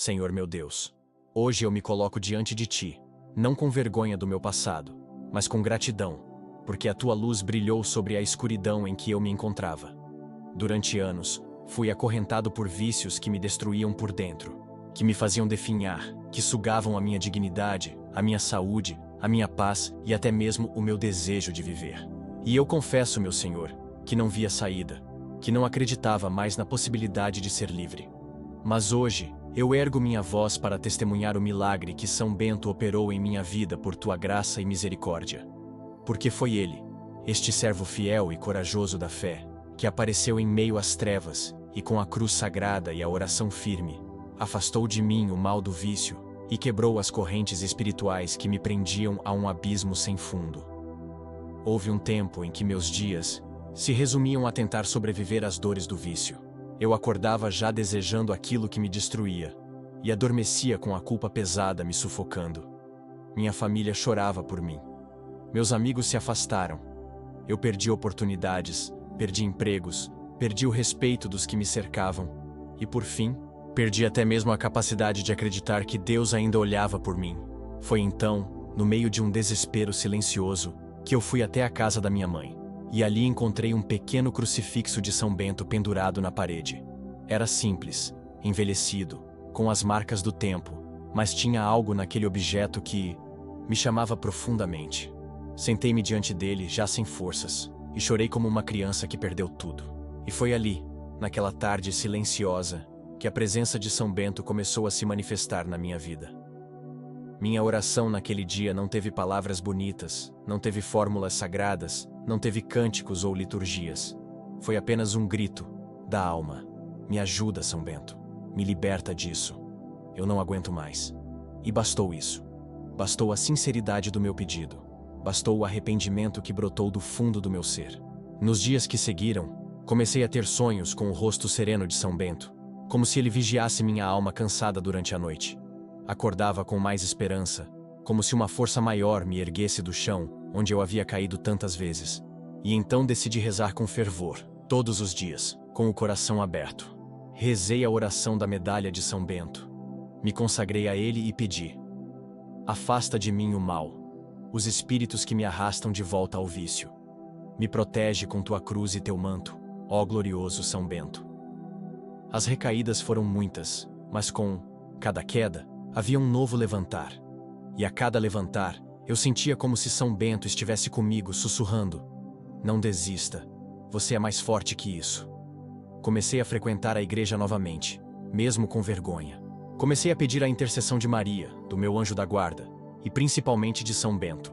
Senhor meu Deus. Hoje eu me coloco diante de Ti, não com vergonha do meu passado, mas com gratidão, porque a Tua luz brilhou sobre a escuridão em que eu me encontrava. Durante anos, fui acorrentado por vícios que me destruíam por dentro, que me faziam definhar, que sugavam a minha dignidade, a minha saúde, a minha paz e até mesmo o meu desejo de viver. E eu confesso, meu Senhor, que não via saída, que não acreditava mais na possibilidade de ser livre. Mas hoje, eu ergo minha voz para testemunhar o milagre que São Bento operou em minha vida por Tua graça e misericórdia. Porque foi ele, este servo fiel e corajoso da fé, que apareceu em meio às trevas e com a cruz sagrada e a oração firme, afastou de mim o mal do vício e quebrou as correntes espirituais que me prendiam a um abismo sem fundo. Houve um tempo em que meus dias se resumiam a tentar sobreviver às dores do vício. Eu acordava já desejando aquilo que me destruía e adormecia com a culpa pesada me sufocando. Minha família chorava por mim. Meus amigos se afastaram. Eu perdi oportunidades, perdi empregos, perdi o respeito dos que me cercavam e, por fim, perdi até mesmo a capacidade de acreditar que Deus ainda olhava por mim. Foi então, no meio de um desespero silencioso, que eu fui até a casa da minha mãe. E ali encontrei um pequeno crucifixo de São Bento pendurado na parede. Era simples, envelhecido, com as marcas do tempo, mas tinha algo naquele objeto que me chamava profundamente. Sentei-me diante dele, já sem forças, e chorei como uma criança que perdeu tudo. E foi ali, naquela tarde silenciosa, que a presença de São Bento começou a se manifestar na minha vida. Minha oração naquele dia não teve palavras bonitas, não teve fórmulas sagradas, não teve cânticos ou liturgias. Foi apenas um grito da alma. Me ajuda, São Bento. Me liberta disso. Eu não aguento mais. E bastou isso. Bastou a sinceridade do meu pedido. Bastou o arrependimento que brotou do fundo do meu ser. Nos dias que seguiram, comecei a ter sonhos com o rosto sereno de São Bento, como se ele vigiasse minha alma cansada durante a noite. Acordava com mais esperança, como se uma força maior me erguesse do chão, onde eu havia caído tantas vezes. E então decidi rezar com fervor, todos os dias, com o coração aberto. Rezei a oração da medalha de São Bento. Me consagrei a ele e pedi: afasta de mim o mal, os espíritos que me arrastam de volta ao vício. Me protege com tua cruz e teu manto, ó glorioso São Bento. As recaídas foram muitas, mas com cada queda, havia um novo levantar. E a cada levantar, eu sentia como se São Bento estivesse comigo, sussurrando: não desista, você é mais forte que isso. Comecei a frequentar a igreja novamente, mesmo com vergonha. Comecei a pedir a intercessão de Maria, do meu anjo da guarda, e principalmente de São Bento,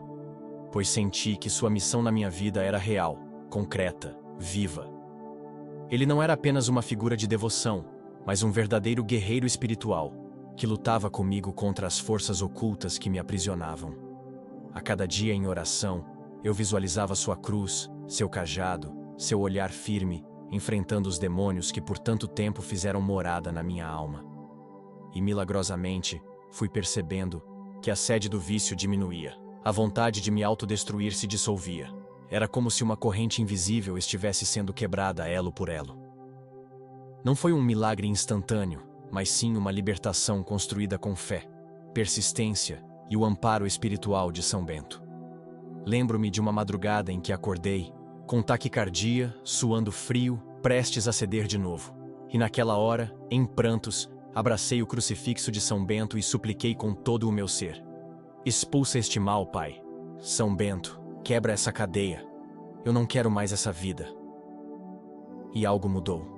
pois senti que sua missão na minha vida era real, concreta, viva. Ele não era apenas uma figura de devoção, mas um verdadeiro guerreiro espiritual, que lutava comigo contra as forças ocultas que me aprisionavam. A cada dia em oração, eu visualizava sua cruz, seu cajado, seu olhar firme, enfrentando os demônios que por tanto tempo fizeram morada na minha alma. E milagrosamente, fui percebendo que a sede do vício diminuía, a vontade de me autodestruir se dissolvia. Era como se uma corrente invisível estivesse sendo quebrada elo por elo. Não foi um milagre instantâneo, mas sim uma libertação construída com fé, persistência e o amparo espiritual de São Bento. Lembro-me de uma madrugada em que acordei, com taquicardia, suando frio, prestes a ceder de novo. E naquela hora, em prantos, abracei o crucifixo de São Bento e supliquei com todo o meu ser: expulsa este mal, Pai. São Bento, quebra essa cadeia. Eu não quero mais essa vida. E algo mudou.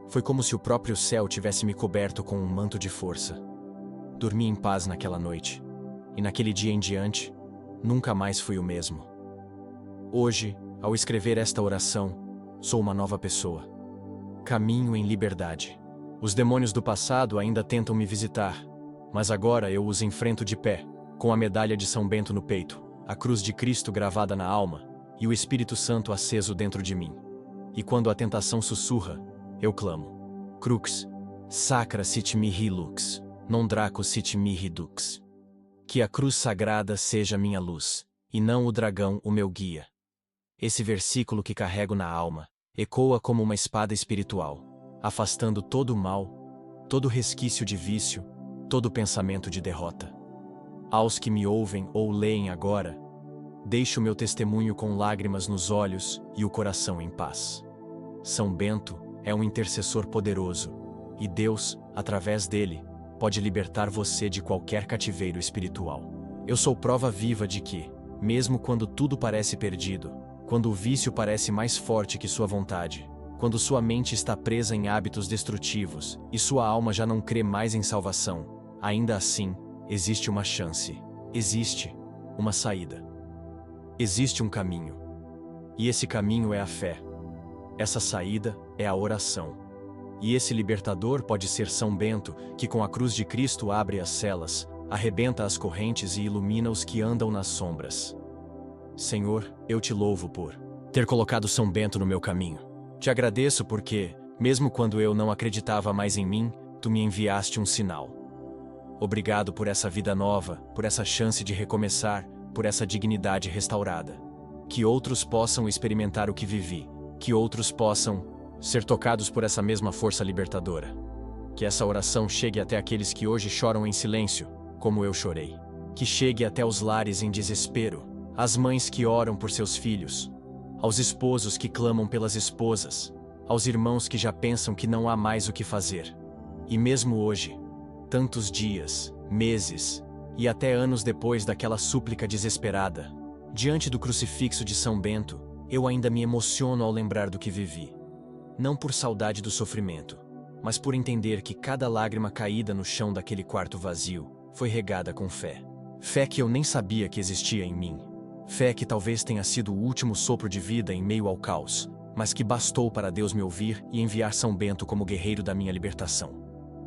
Foi como se o próprio céu tivesse me coberto com um manto de força. Dormi em paz naquela noite, e naquele dia em diante, nunca mais fui o mesmo. Hoje, ao escrever esta oração, sou uma nova pessoa. Caminho em liberdade. Os demônios do passado ainda tentam me visitar, mas agora eu os enfrento de pé, com a medalha de São Bento no peito, a cruz de Cristo gravada na alma e o Espírito Santo aceso dentro de mim. E quando a tentação sussurra, eu clamo: Crux, sacra sit mihi lux, non draco sit mihi dux. Que a cruz sagrada seja minha luz, e não o dragão o meu guia. Esse versículo que carrego na alma ecoa como uma espada espiritual, afastando todo o mal, todo resquício de vício, todo pensamento de derrota. Aos que me ouvem ou leem agora, deixo meu testemunho com lágrimas nos olhos e o coração em paz. São Bento é um intercessor poderoso, e Deus, através dele, pode libertar você de qualquer cativeiro espiritual. Eu sou prova viva de que, mesmo quando tudo parece perdido, quando o vício parece mais forte que sua vontade, quando sua mente está presa em hábitos destrutivos e sua alma já não crê mais em salvação, ainda assim, existe uma chance, existe uma saída. Existe um caminho. E esse caminho é a fé. Essa saída é a oração. E esse libertador pode ser São Bento, que com a cruz de Cristo abre as celas, arrebenta as correntes e ilumina os que andam nas sombras. Senhor, eu te louvo por ter colocado São Bento no meu caminho. Te agradeço porque, mesmo quando eu não acreditava mais em mim, tu me enviaste um sinal. Obrigado por essa vida nova, por essa chance de recomeçar, por essa dignidade restaurada. Que outros possam experimentar o que vivi, que outros possam ser tocados por essa mesma força libertadora. Que essa oração chegue até aqueles que hoje choram em silêncio, como eu chorei. Que chegue até os lares em desespero, às mães que oram por seus filhos, aos esposos que clamam pelas esposas, aos irmãos que já pensam que não há mais o que fazer. E mesmo hoje, tantos dias, meses e até anos depois daquela súplica desesperada, diante do crucifixo de São Bento, eu ainda me emociono ao lembrar do que vivi. Não por saudade do sofrimento, mas por entender que cada lágrima caída no chão daquele quarto vazio foi regada com fé. Fé que eu nem sabia que existia em mim. Fé que talvez tenha sido o último sopro de vida em meio ao caos, mas que bastou para Deus me ouvir e enviar São Bento como guerreiro da minha libertação.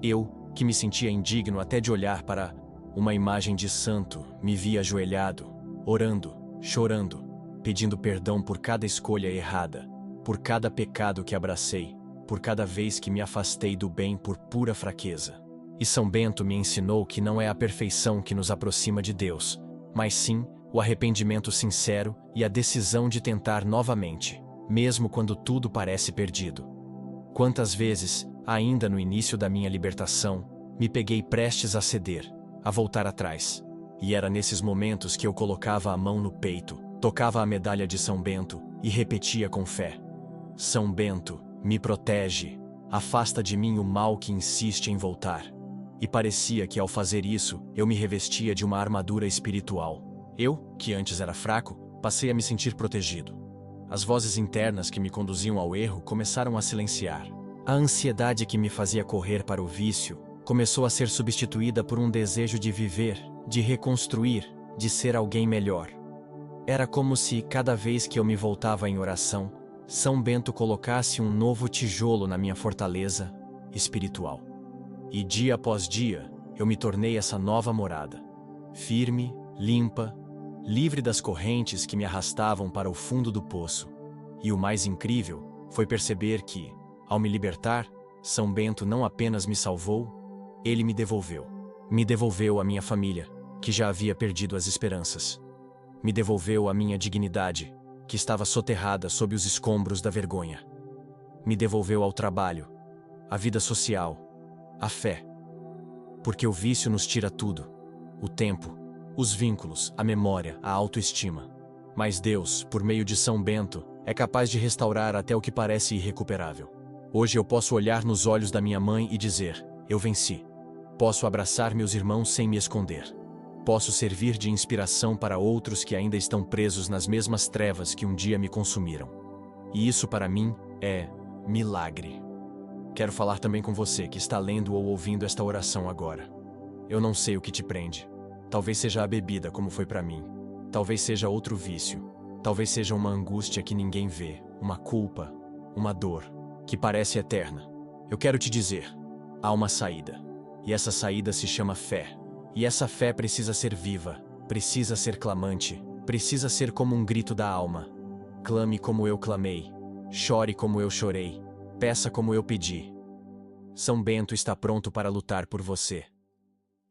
Eu, que me sentia indigno até de olhar para uma imagem de santo, me vi ajoelhado, orando, chorando, pedindo perdão por cada escolha errada, por cada pecado que abracei, por cada vez que me afastei do bem por pura fraqueza. E São Bento me ensinou que não é a perfeição que nos aproxima de Deus, mas sim o arrependimento sincero e a decisão de tentar novamente, mesmo quando tudo parece perdido. Quantas vezes, ainda no início da minha libertação, me peguei prestes a ceder, a voltar atrás. E era nesses momentos que eu colocava a mão no peito, tocava a medalha de São Bento e repetia com fé: São Bento, me protege, afasta de mim o mal que insiste em voltar. E parecia que ao fazer isso, eu me revestia de uma armadura espiritual. Eu, que antes era fraco, passei a me sentir protegido. As vozes internas que me conduziam ao erro começaram a silenciar. A ansiedade que me fazia correr para o vício começou a ser substituída por um desejo de viver, de reconstruir, de ser alguém melhor. Era como se, cada vez que eu me voltava em oração, São Bento colocasse um novo tijolo na minha fortaleza espiritual. E dia após dia, eu me tornei essa nova morada. Firme, limpa, livre das correntes que me arrastavam para o fundo do poço. E o mais incrível foi perceber que, ao me libertar, São Bento não apenas me salvou, ele me devolveu. Me devolveu a minha família, que já havia perdido as esperanças. Me devolveu a minha dignidade, que estava soterrada sob os escombros da vergonha. Me devolveu ao trabalho, à vida social, à fé. Porque o vício nos tira tudo: o tempo, os vínculos, a memória, a autoestima. Mas Deus, por meio de São Bento, é capaz de restaurar até o que parece irrecuperável. Hoje eu posso olhar nos olhos da minha mãe e dizer: eu venci. Posso abraçar meus irmãos sem me esconder. Posso servir de inspiração para outros que ainda estão presos nas mesmas trevas que um dia me consumiram. E isso para mim é milagre. Quero falar também com você que está lendo ou ouvindo esta oração agora. Eu não sei o que te prende. Talvez seja a bebida, como foi para mim. Talvez seja outro vício. Talvez seja uma angústia que ninguém vê, uma culpa, uma dor, que parece eterna. Eu quero te dizer, há uma saída. E essa saída se chama fé. E essa fé precisa ser viva, precisa ser clamante, precisa ser como um grito da alma. Clame como eu clamei, chore como eu chorei, peça como eu pedi. São Bento está pronto para lutar por você.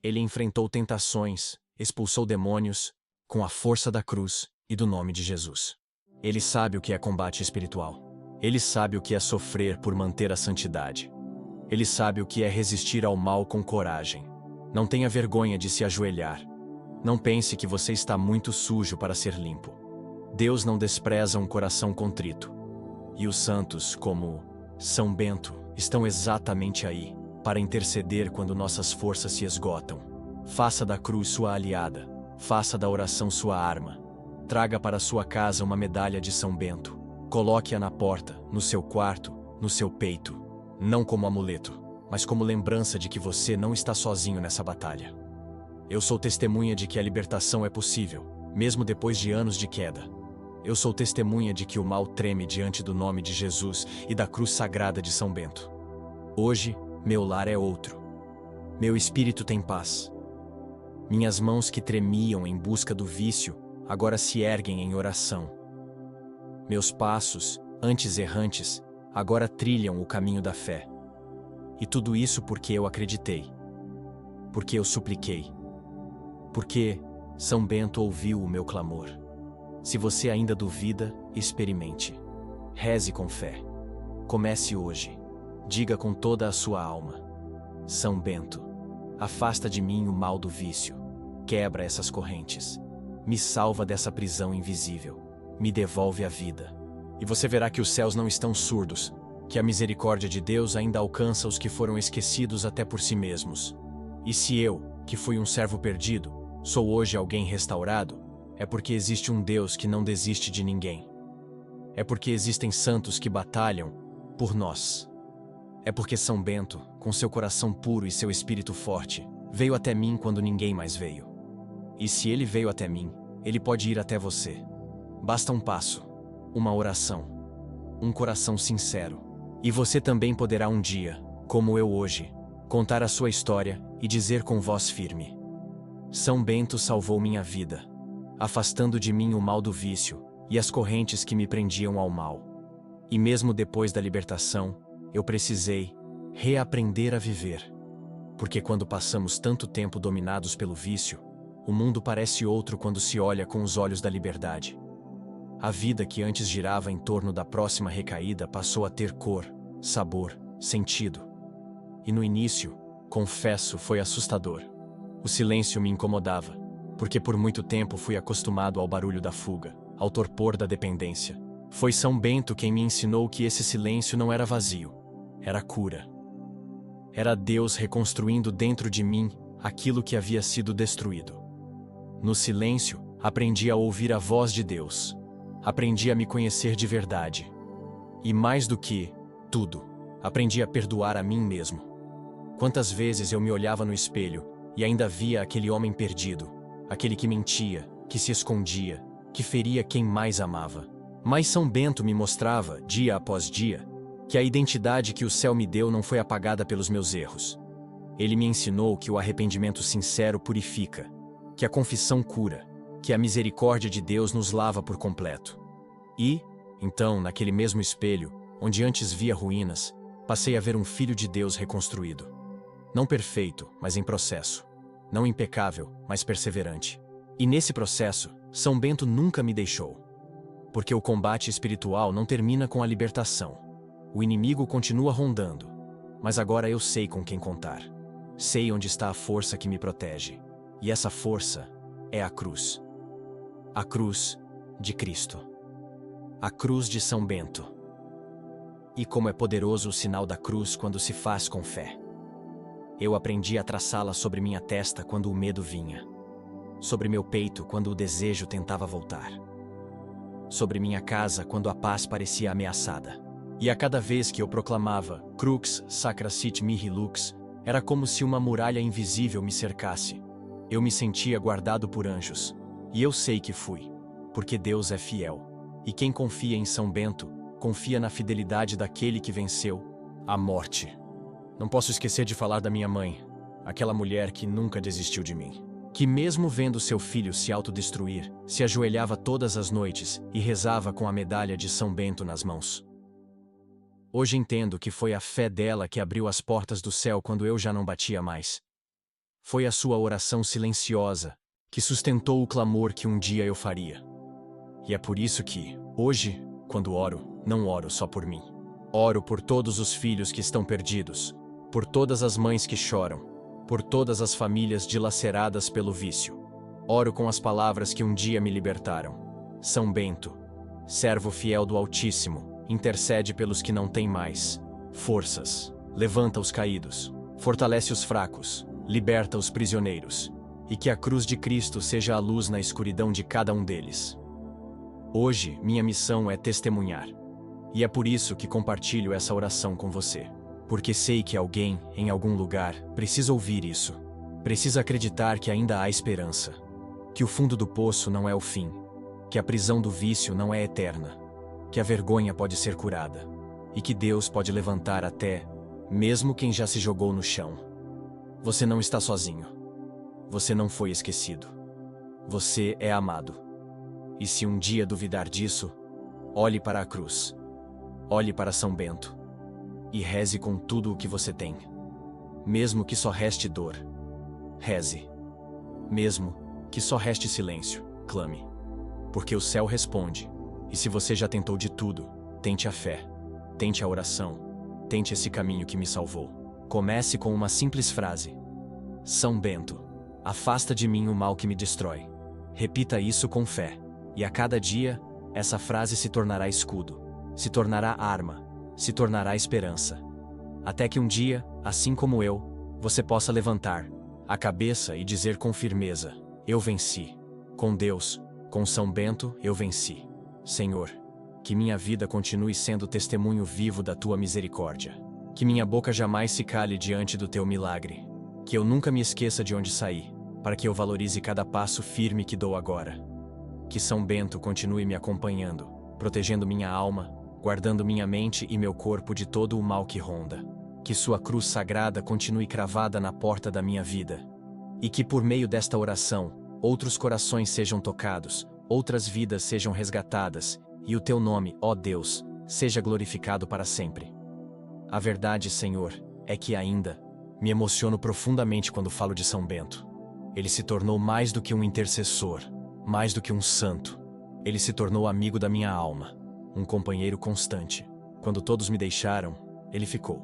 Ele enfrentou tentações, expulsou demônios, com a força da cruz e do nome de Jesus. Ele sabe o que é combate espiritual. Ele sabe o que é sofrer por manter a santidade. Ele sabe o que é resistir ao mal com coragem. Não tenha vergonha de se ajoelhar. Não pense que você está muito sujo para ser limpo. Deus não despreza um coração contrito. E os santos, como São Bento, estão exatamente aí, para interceder quando nossas forças se esgotam. Faça da cruz sua aliada. Faça da oração sua arma. Traga para sua casa uma medalha de São Bento. Coloque-a na porta, no seu quarto, no seu peito. Não como amuleto, mas como lembrança de que você não está sozinho nessa batalha. Eu sou testemunha de que a libertação é possível, mesmo depois de anos de queda. Eu sou testemunha de que o mal treme diante do nome de Jesus e da cruz sagrada de São Bento. Hoje, meu lar é outro. Meu espírito tem paz. Minhas mãos que tremiam em busca do vício, agora se erguem em oração. Meus passos, antes errantes, agora trilham o caminho da fé. E tudo isso porque eu acreditei. Porque eu supliquei. Porque São Bento ouviu o meu clamor. Se você ainda duvida, experimente. Reze com fé. Comece hoje. Diga com toda a sua alma: São Bento, afasta de mim o mal do vício. Quebra essas correntes. Me salva dessa prisão invisível. Me devolve a vida. E você verá que os céus não estão surdos, que a misericórdia de Deus ainda alcança os que foram esquecidos até por si mesmos. E se eu, que fui um servo perdido, sou hoje alguém restaurado, é porque existe um Deus que não desiste de ninguém. É porque existem santos que batalham por nós. É porque São Bento, com seu coração puro e seu espírito forte, veio até mim quando ninguém mais veio. E se ele veio até mim, ele pode ir até você. Basta um passo, uma oração, um coração sincero. E você também poderá um dia, como eu hoje, contar a sua história e dizer com voz firme: São Bento salvou minha vida, afastando de mim o mal do vício e as correntes que me prendiam ao mal. E mesmo depois da libertação, eu precisei reaprender a viver. Porque quando passamos tanto tempo dominados pelo vício, o mundo parece outro quando se olha com os olhos da liberdade. A vida que antes girava em torno da próxima recaída passou a ter cor, sabor, sentido. E no início, confesso, foi assustador. O silêncio me incomodava, porque por muito tempo fui acostumado ao barulho da fuga, ao torpor da dependência. Foi São Bento quem me ensinou que esse silêncio não era vazio, era cura. Era Deus reconstruindo dentro de mim aquilo que havia sido destruído. No silêncio, aprendi a ouvir a voz de Deus. Aprendi a me conhecer de verdade. E mais do que tudo, aprendi a perdoar a mim mesmo. Quantas vezes eu me olhava no espelho e ainda via aquele homem perdido, aquele que mentia, que se escondia, que feria quem mais amava. Mas São Bento me mostrava, dia após dia, que a identidade que o céu me deu não foi apagada pelos meus erros. Ele me ensinou que o arrependimento sincero purifica, que a confissão cura, que a misericórdia de Deus nos lava por completo. E, então, naquele mesmo espelho, onde antes via ruínas, passei a ver um Filho de Deus reconstruído. Não perfeito, mas em processo. Não impecável, mas perseverante. E nesse processo, São Bento nunca me deixou. Porque o combate espiritual não termina com a libertação. O inimigo continua rondando. Mas agora eu sei com quem contar. Sei onde está a força que me protege. E essa força é a cruz. A cruz de Cristo. A cruz de São Bento. E como é poderoso o sinal da cruz quando se faz com fé. Eu aprendi a traçá-la sobre minha testa quando o medo vinha. Sobre meu peito quando o desejo tentava voltar. Sobre minha casa quando a paz parecia ameaçada. E a cada vez que eu proclamava Crux sacra sit mihi lux, era como se uma muralha invisível me cercasse. Eu me sentia guardado por anjos. E eu sei que fui, porque Deus é fiel. E quem confia em São Bento, confia na fidelidade daquele que venceu a morte. Não posso esquecer de falar da minha mãe, aquela mulher que nunca desistiu de mim. Que mesmo vendo seu filho se autodestruir, se ajoelhava todas as noites e rezava com a medalha de São Bento nas mãos. Hoje entendo que foi a fé dela que abriu as portas do céu quando eu já não batia mais. Foi a sua oração silenciosa que sustentou o clamor que um dia eu faria. E é por isso que, hoje, quando oro, não oro só por mim. Oro por todos os filhos que estão perdidos, por todas as mães que choram, por todas as famílias dilaceradas pelo vício. Oro com as palavras que um dia me libertaram. São Bento, servo fiel do Altíssimo, intercede pelos que não têm mais forças, levanta os caídos, fortalece os fracos, liberta os prisioneiros, e que a cruz de Cristo seja a luz na escuridão de cada um deles. Hoje, minha missão é testemunhar. E é por isso que compartilho essa oração com você. Porque sei que alguém, em algum lugar, precisa ouvir isso. Precisa acreditar que ainda há esperança. Que o fundo do poço não é o fim. Que a prisão do vício não é eterna. Que a vergonha pode ser curada. E que Deus pode levantar até, mesmo quem já se jogou no chão. Você não está sozinho. Você não foi esquecido. Você é amado. E se um dia duvidar disso, olhe para a cruz. Olhe para São Bento. E reze com tudo o que você tem. Mesmo que só reste dor, reze. Mesmo que só reste silêncio, clame. Porque o céu responde. E se você já tentou de tudo, tente a fé. Tente a oração. Tente esse caminho que me salvou. Comece com uma simples frase. São Bento, afasta de mim o mal que me destrói. Repita isso com fé. E a cada dia, essa frase se tornará escudo. Se tornará arma. Se tornará esperança. Até que um dia, assim como eu, você possa levantar a cabeça e dizer com firmeza: eu venci. Com Deus, com São Bento, eu venci. Senhor, que minha vida continue sendo testemunho vivo da tua misericórdia. Que minha boca jamais se cale diante do teu milagre. Que eu nunca me esqueça de onde saí, para que eu valorize cada passo firme que dou agora. Que São Bento continue me acompanhando, protegendo minha alma, guardando minha mente e meu corpo de todo o mal que ronda. Que sua cruz sagrada continue cravada na porta da minha vida. E que por meio desta oração, outros corações sejam tocados, outras vidas sejam resgatadas, e o teu nome, ó Deus, seja glorificado para sempre. A verdade, Senhor, é que ainda me emociono profundamente quando falo de São Bento. Ele se tornou mais do que um intercessor, mais do que um santo. Ele se tornou amigo da minha alma. Um companheiro constante. Quando todos me deixaram, ele ficou.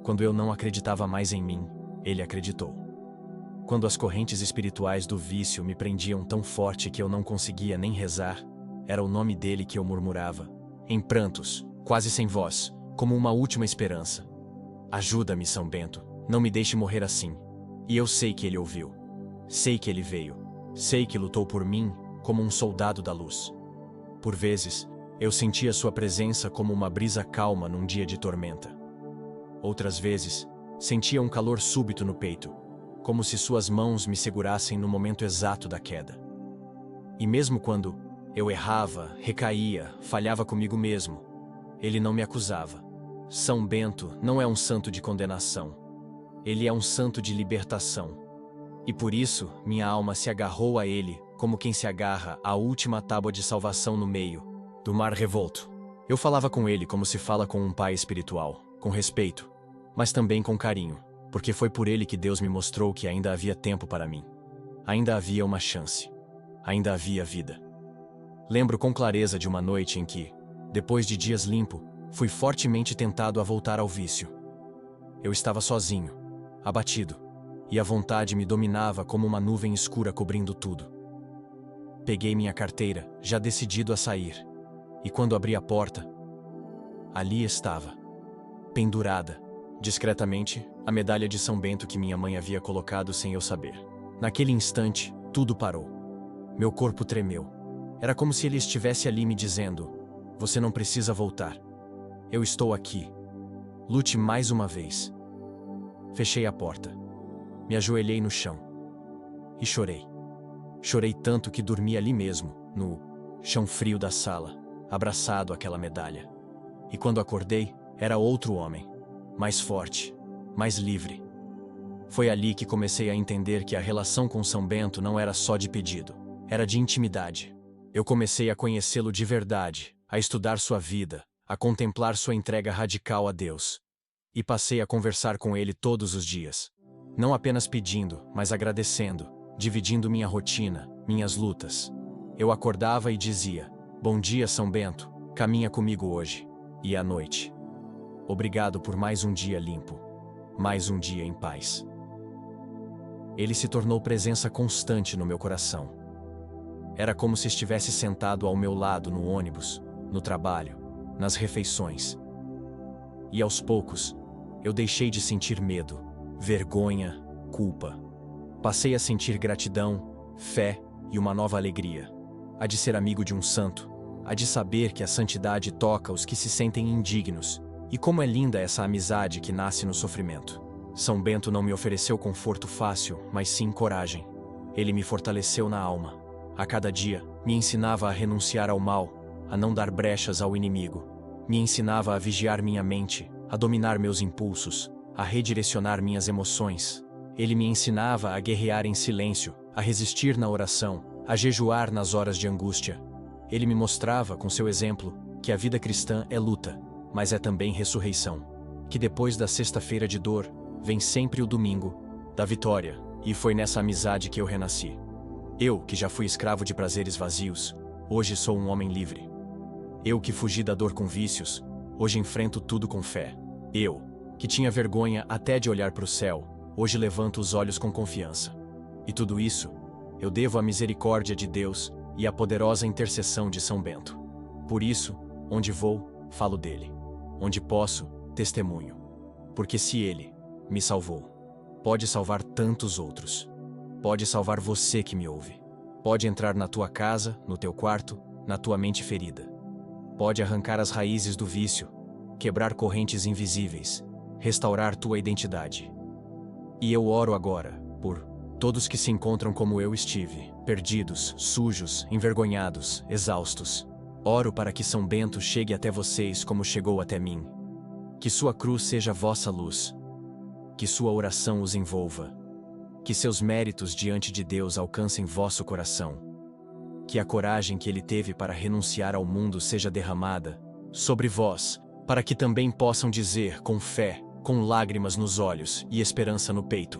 Quando eu não acreditava mais em mim, ele acreditou. Quando as correntes espirituais do vício me prendiam tão forte que eu não conseguia nem rezar, era o nome dele que eu murmurava, em prantos, quase sem voz, como uma última esperança. Ajuda-me, São Bento, não me deixe morrer assim. E eu sei que ele ouviu. Sei que ele veio. Sei que lutou por mim, como um soldado da luz. Por vezes, eu sentia sua presença como uma brisa calma num dia de tormenta. Outras vezes, sentia um calor súbito no peito, como se suas mãos me segurassem no momento exato da queda. E mesmo quando eu errava, recaía, falhava comigo mesmo, ele não me acusava. São Bento não é um santo de condenação. Ele é um santo de libertação. E por isso, minha alma se agarrou a ele, como quem se agarra à última tábua de salvação no meio do mar revolto. Eu falava com ele como se fala com um pai espiritual, com respeito, mas também com carinho, porque foi por ele que Deus me mostrou que ainda havia tempo para mim. Ainda havia uma chance. Ainda havia vida. Lembro com clareza de uma noite em que, depois de dias limpo, fui fortemente tentado a voltar ao vício. Eu estava sozinho, abatido, e a vontade me dominava como uma nuvem escura cobrindo tudo. Peguei minha carteira, já decidido a sair. E quando abri a porta, ali estava, pendurada, discretamente, a medalha de São Bento que minha mãe havia colocado sem eu saber. Naquele instante, tudo parou. Meu corpo tremeu. Era como se ele estivesse ali me dizendo: você não precisa voltar. Eu estou aqui. Lute mais uma vez. Fechei a porta. Me ajoelhei no chão. E chorei. Chorei tanto que dormi ali mesmo, no chão frio da sala, abraçado àquela medalha. E quando acordei, era outro homem, mais forte, mais livre. Foi ali que comecei a entender que a relação com São Bento não era só de pedido, era de intimidade. Eu comecei a conhecê-lo de verdade, a estudar sua vida, a contemplar sua entrega radical a Deus. E passei a conversar com ele todos os dias. Não apenas pedindo, mas agradecendo, dividindo minha rotina, minhas lutas. Eu acordava e dizia: bom dia, São Bento, caminha comigo hoje. E à noite: obrigado por mais um dia limpo. mais um dia em paz. Ele se tornou presença constante no meu coração. Era como se estivesse sentado ao meu lado no ônibus, no trabalho, nas refeições. E aos poucos, eu deixei de sentir medo, vergonha, culpa. Passei a sentir gratidão, fé e uma nova alegria. A de ser amigo de um santo, a de saber que a santidade toca os que se sentem indignos. E como é linda essa amizade que nasce no sofrimento. São Bento não me ofereceu conforto fácil, mas sim coragem. Ele me fortaleceu na alma. A cada dia, me ensinava a renunciar ao mal, a não dar brechas ao inimigo. Me ensinava a vigiar minha mente, a dominar meus impulsos, a redirecionar minhas emoções. Ele me ensinava a guerrear em silêncio, a resistir na oração, a jejuar nas horas de angústia. Ele me mostrava, com seu exemplo, que a vida cristã é luta, mas é também ressurreição. Que depois da sexta-feira de dor, vem sempre o domingo da vitória, e foi nessa amizade que eu renasci. Eu, que já fui escravo de prazeres vazios, hoje sou um homem livre. Eu, que fugi da dor com vícios, hoje enfrento tudo com fé. Eu, que tinha vergonha até de olhar para o céu, hoje levanto os olhos com confiança. E tudo isso, eu devo à misericórdia de Deus e à poderosa intercessão de São Bento. Por isso, onde vou, falo dele. Onde posso, testemunho. Porque se ele me salvou, pode salvar tantos outros. Pode salvar você que me ouve. Pode entrar na tua casa, no teu quarto, na tua mente ferida. Pode arrancar as raízes do vício, quebrar correntes invisíveis, restaurar tua identidade. E eu oro agora, por todos que se encontram como eu estive, perdidos, sujos, envergonhados, exaustos. Oro para que São Bento chegue até vocês como chegou até mim. Que sua cruz seja vossa luz. Que sua oração os envolva. Que seus méritos diante de Deus alcancem vosso coração. Que a coragem que ele teve para renunciar ao mundo seja derramada sobre vós, para que também possam dizer com fé, com lágrimas nos olhos e esperança no peito: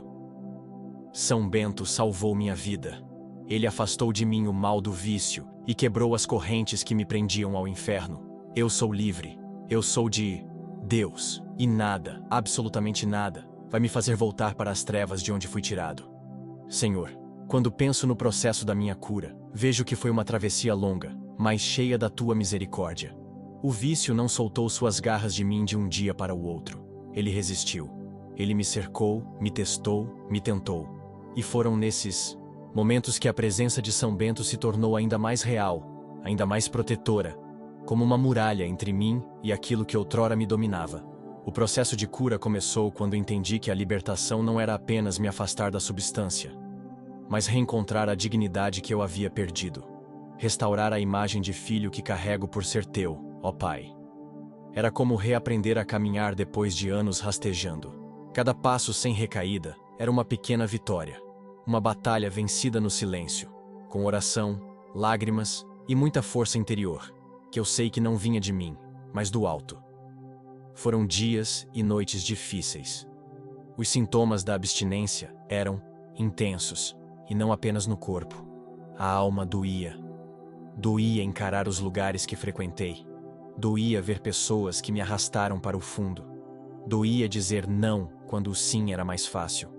São Bento salvou minha vida. Ele afastou de mim o mal do vício e quebrou as correntes que me prendiam ao inferno. Eu sou livre. Eu sou de Deus. E nada, absolutamente nada, vai me fazer voltar para as trevas de onde fui tirado. Senhor, quando penso no processo da minha cura, vejo que foi uma travessia longa, mas cheia da tua misericórdia. O vício não soltou suas garras de mim de um dia para o outro. Ele resistiu. Ele me cercou, me testou, me tentou. E foram nesses momentos que a presença de São Bento se tornou ainda mais real, ainda mais protetora, como uma muralha entre mim e aquilo que outrora me dominava. O processo de cura começou quando entendi que a libertação não era apenas me afastar da substância, mas reencontrar a dignidade que eu havia perdido. Restaurar a imagem de filho que carrego por ser teu, ó Pai. Era como reaprender a caminhar depois de anos rastejando. Cada passo sem recaída era uma pequena vitória. Uma batalha vencida no silêncio, com oração, lágrimas e muita força interior, que eu sei que não vinha de mim, mas do alto. Foram dias e noites difíceis. Os sintomas da abstinência eram intensos, e não apenas no corpo. A alma doía. Doía encarar os lugares que frequentei. Doía ver pessoas que me arrastaram para o fundo. Doía dizer não quando o sim era mais fácil.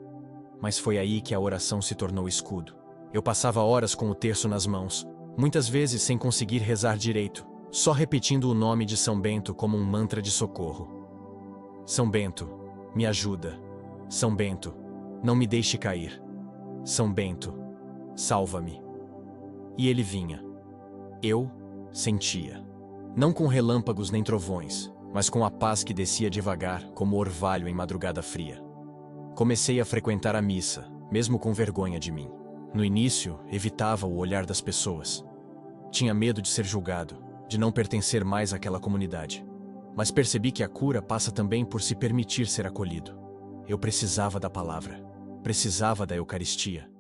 Mas foi aí que a oração se tornou escudo. Eu passava horas com o terço nas mãos, muitas vezes sem conseguir rezar direito, só repetindo o nome de São Bento como um mantra de socorro. São Bento, me ajuda. São Bento, não me deixe cair. São Bento, salva-me. E ele vinha. Eu sentia. Não com relâmpagos nem trovões, mas com a paz que descia devagar, como orvalho em madrugada fria. Comecei a frequentar a missa, mesmo com vergonha de mim. No início, evitava o olhar das pessoas. Tinha medo de ser julgado, de não pertencer mais àquela comunidade. Mas percebi que a cura passa também por se permitir ser acolhido. Eu precisava da palavra, precisava da Eucaristia,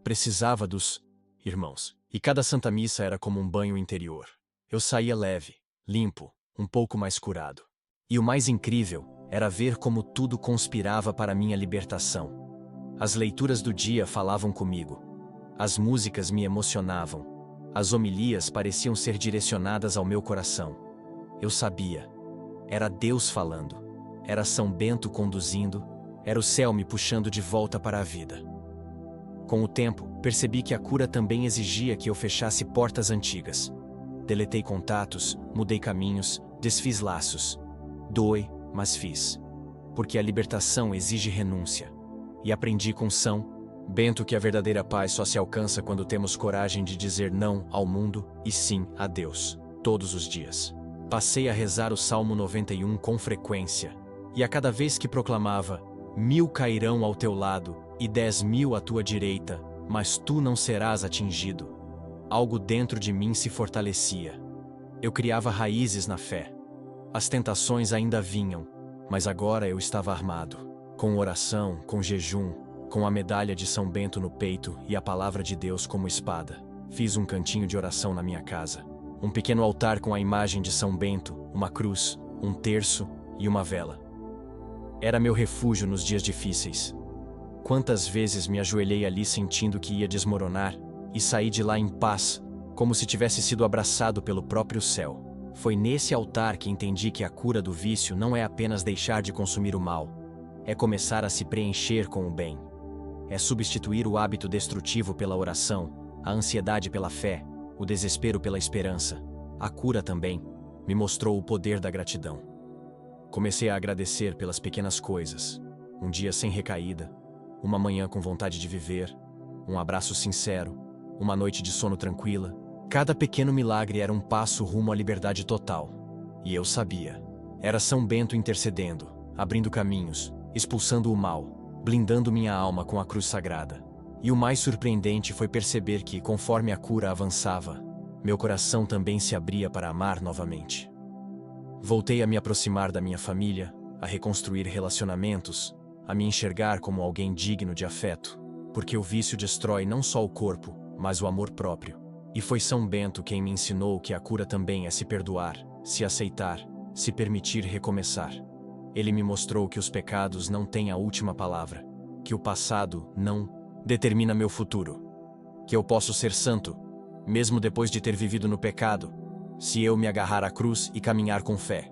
precisava dos irmãos. E cada Santa Missa era como um banho interior. Eu saía leve, limpo, um pouco mais curado. E o mais incrível era ver como tudo conspirava para minha libertação. As leituras do dia falavam comigo. As músicas me emocionavam. As homilias pareciam ser direcionadas ao meu coração. Eu sabia. Era Deus falando. Era São Bento conduzindo. Era o céu me puxando de volta para a vida. Com o tempo, percebi que a cura também exigia que eu fechasse portas antigas. Deletei contatos, mudei caminhos, desfiz laços. Doei, mas fiz. Porque a libertação exige renúncia. E aprendi com São Bento que a verdadeira paz só se alcança quando temos coragem de dizer não ao mundo e sim a Deus, todos os dias. Passei a rezar o Salmo 91 com frequência, e a cada vez que proclamava: 1000 cairão ao teu lado e 10.000 à tua direita, mas tu não serás atingido, algo dentro de mim se fortalecia. Eu criava raízes na fé. As tentações ainda vinham, mas agora eu estava armado, com oração, com jejum, com a medalha de São Bento no peito e a palavra de Deus como espada. Fiz um cantinho de oração na minha casa. Um pequeno altar com a imagem de São Bento, uma cruz, um terço e uma vela. Era meu refúgio nos dias difíceis. Quantas vezes me ajoelhei ali sentindo que ia desmoronar e saí de lá em paz, como se tivesse sido abraçado pelo próprio céu. Foi nesse altar que entendi que a cura do vício não é apenas deixar de consumir o mal, é começar a se preencher com o bem. É substituir o hábito destrutivo pela oração, a ansiedade pela fé, o desespero pela esperança. A cura também me mostrou o poder da gratidão. Comecei a agradecer pelas pequenas coisas. Um dia sem recaída, uma manhã com vontade de viver, um abraço sincero, uma noite de sono tranquila. Cada pequeno milagre era um passo rumo à liberdade total. E eu sabia. Era São Bento intercedendo, abrindo caminhos, expulsando o mal, blindando minha alma com a cruz sagrada. E o mais surpreendente foi perceber que, conforme a cura avançava, meu coração também se abria para amar novamente. Voltei a me aproximar da minha família, a reconstruir relacionamentos, a me enxergar como alguém digno de afeto, porque o vício destrói não só o corpo, mas o amor próprio. E foi São Bento quem me ensinou que a cura também é se perdoar, se aceitar, se permitir recomeçar. Ele me mostrou que os pecados não têm a última palavra, que o passado não determina meu futuro, que eu posso ser santo, mesmo depois de ter vivido no pecado, se eu me agarrar à cruz e caminhar com fé.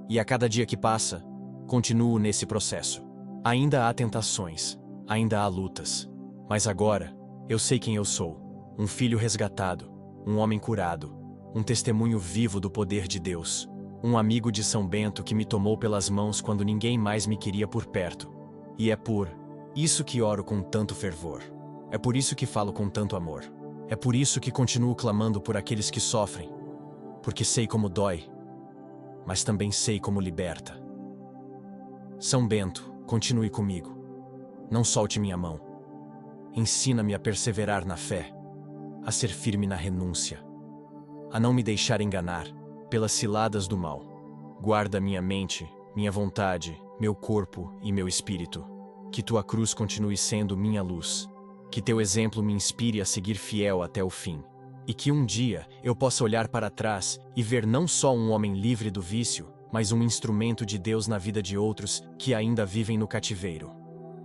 E a cada dia que passa, continuo nesse processo. Ainda há tentações, ainda há lutas, mas agora eu sei quem eu sou. Um filho resgatado, um homem curado, um testemunho vivo do poder de Deus, um amigo de São Bento que me tomou pelas mãos quando ninguém mais me queria por perto. E é por isso que oro com tanto fervor. É por isso que falo com tanto amor. É por isso que continuo clamando por aqueles que sofrem, porque sei como dói, mas também sei como liberta. São Bento, continue comigo. Não solte minha mão. Ensina-me a perseverar na fé, a ser firme na renúncia, a não me deixar enganar pelas ciladas do mal. Guarda minha mente, minha vontade, meu corpo e meu espírito. Que tua cruz continue sendo minha luz. Que teu exemplo me inspire a seguir fiel até o fim. E que um dia eu possa olhar para trás e ver não só um homem livre do vício, mas um instrumento de Deus na vida de outros que ainda vivem no cativeiro.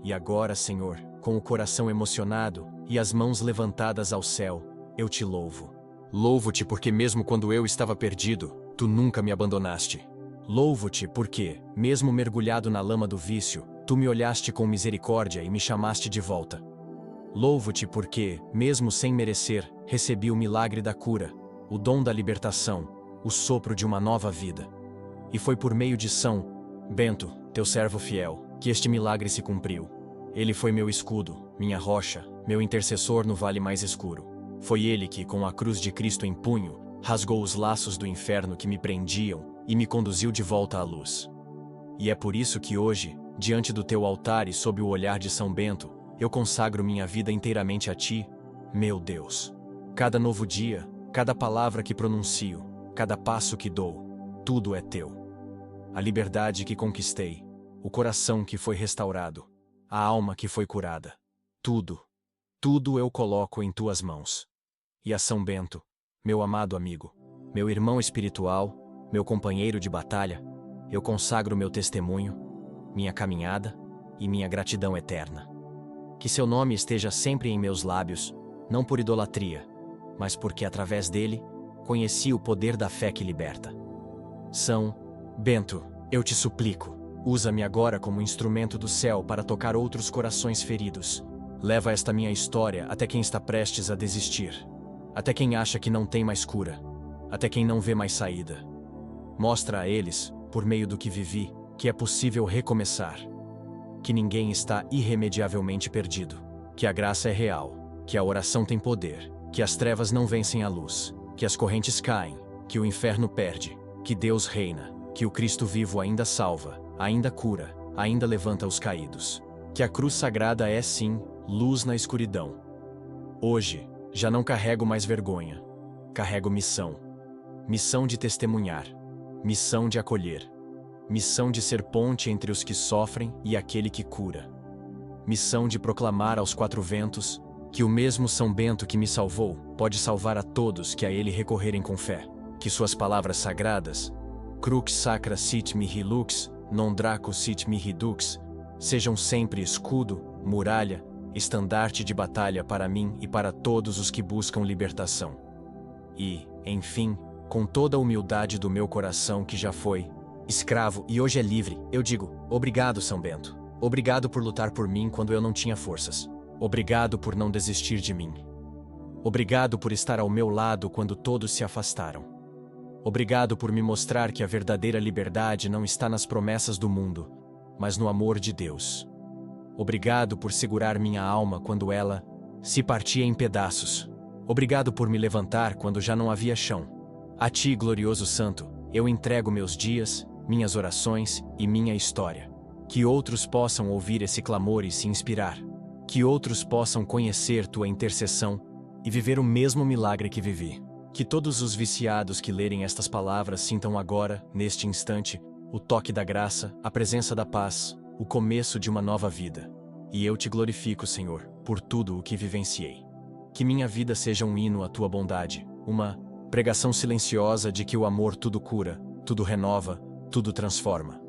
E agora, Senhor, com o coração emocionado e as mãos levantadas ao céu, eu te louvo. Louvo-te porque mesmo quando eu estava perdido, tu nunca me abandonaste. Louvo-te porque, mesmo mergulhado na lama do vício, tu me olhaste com misericórdia e me chamaste de volta. Louvo-te porque, mesmo sem merecer, recebi o milagre da cura, o dom da libertação, o sopro de uma nova vida. E foi por meio de São Bento, teu servo fiel, que este milagre se cumpriu. Ele foi meu escudo, minha rocha, meu intercessor no vale mais escuro. Foi ele que, com a cruz de Cristo em punho, rasgou os laços do inferno que me prendiam e me conduziu de volta à luz. E é por isso que hoje, diante do teu altar e sob o olhar de São Bento, eu consagro minha vida inteiramente a ti, meu Deus. Cada novo dia, cada palavra que pronuncio, cada passo que dou, tudo é teu. A liberdade que conquistei, o coração que foi restaurado, a alma que foi curada. Tudo eu coloco em tuas mãos. E a São Bento, meu amado amigo, meu irmão espiritual, meu companheiro de batalha, eu consagro meu testemunho, minha caminhada e minha gratidão eterna. Que seu nome esteja sempre em meus lábios, não por idolatria, mas porque através dele, conheci o poder da fé que liberta. São Bento, eu te suplico, Usa-me agora como instrumento do céu para tocar outros corações feridos. Leva esta minha história até quem está prestes a desistir, até quem acha que não tem mais cura, até quem não vê mais saída. Mostra a eles, por meio do que vivi, que é possível recomeçar, que ninguém está irremediavelmente perdido, que a graça é real, que a oração tem poder, que as trevas não vencem a luz, que as correntes caem, que o inferno perde, que Deus reina, que o Cristo vivo ainda salva, ainda cura, ainda levanta os caídos, que a cruz sagrada é sim luz na escuridão. Hoje, já não carrego mais vergonha, carrego missão. Missão de testemunhar, missão de acolher, missão de ser ponte entre os que sofrem e aquele que cura. Missão de proclamar aos quatro ventos que o mesmo São Bento que me salvou pode salvar a todos que a ele recorrerem com fé, que suas palavras sagradas, crux sacra sit mihi lux, non draco sit mihi dux, sejam sempre escudo, muralha, estandarte de batalha para mim e para todos os que buscam libertação. E, enfim, com toda a humildade do meu coração que já foi escravo e hoje é livre, eu digo, obrigado, São Bento. Obrigado por lutar por mim quando eu não tinha forças. Obrigado por não desistir de mim. Obrigado por estar ao meu lado quando todos se afastaram. Obrigado por me mostrar que a verdadeira liberdade não está nas promessas do mundo, mas no amor de Deus. Obrigado por segurar minha alma quando ela se partia em pedaços. Obrigado por me levantar quando já não havia chão. A ti, glorioso Santo, eu entrego meus dias, minhas orações e minha história. Que outros possam ouvir esse clamor e se inspirar. Que outros possam conhecer tua intercessão e viver o mesmo milagre que vivi. Que todos os viciados que lerem estas palavras sintam agora, neste instante, o toque da graça, a presença da paz, o começo de uma nova vida. E eu te glorifico, Senhor, por tudo o que vivenciei. Que minha vida seja um hino à tua bondade, uma pregação silenciosa de que o amor tudo cura, tudo renova, tudo transforma.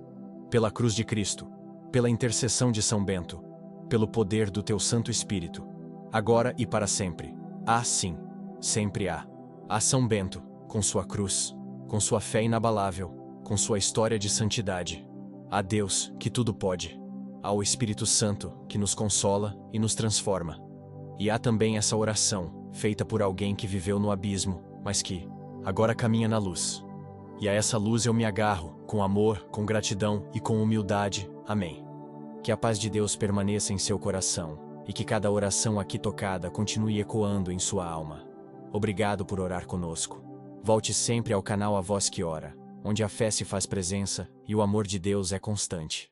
Pela cruz de Cristo, pela intercessão de São Bento, pelo poder do teu Santo Espírito, agora e para sempre. Há sim, sempre há. Há São Bento, com sua cruz, com sua fé inabalável, com sua história de santidade. Há Deus, que tudo pode. Há o Espírito Santo, que nos consola e nos transforma. E há também essa oração, feita por alguém que viveu no abismo, mas que agora caminha na luz. E a essa luz eu me agarro, com amor, com gratidão e com humildade. Amém. Que a paz de Deus permaneça em seu coração, e que cada oração aqui tocada continue ecoando em sua alma. Obrigado por orar conosco. Volte sempre ao canal A Voz que Ora, onde a fé se faz presença e o amor de Deus é constante.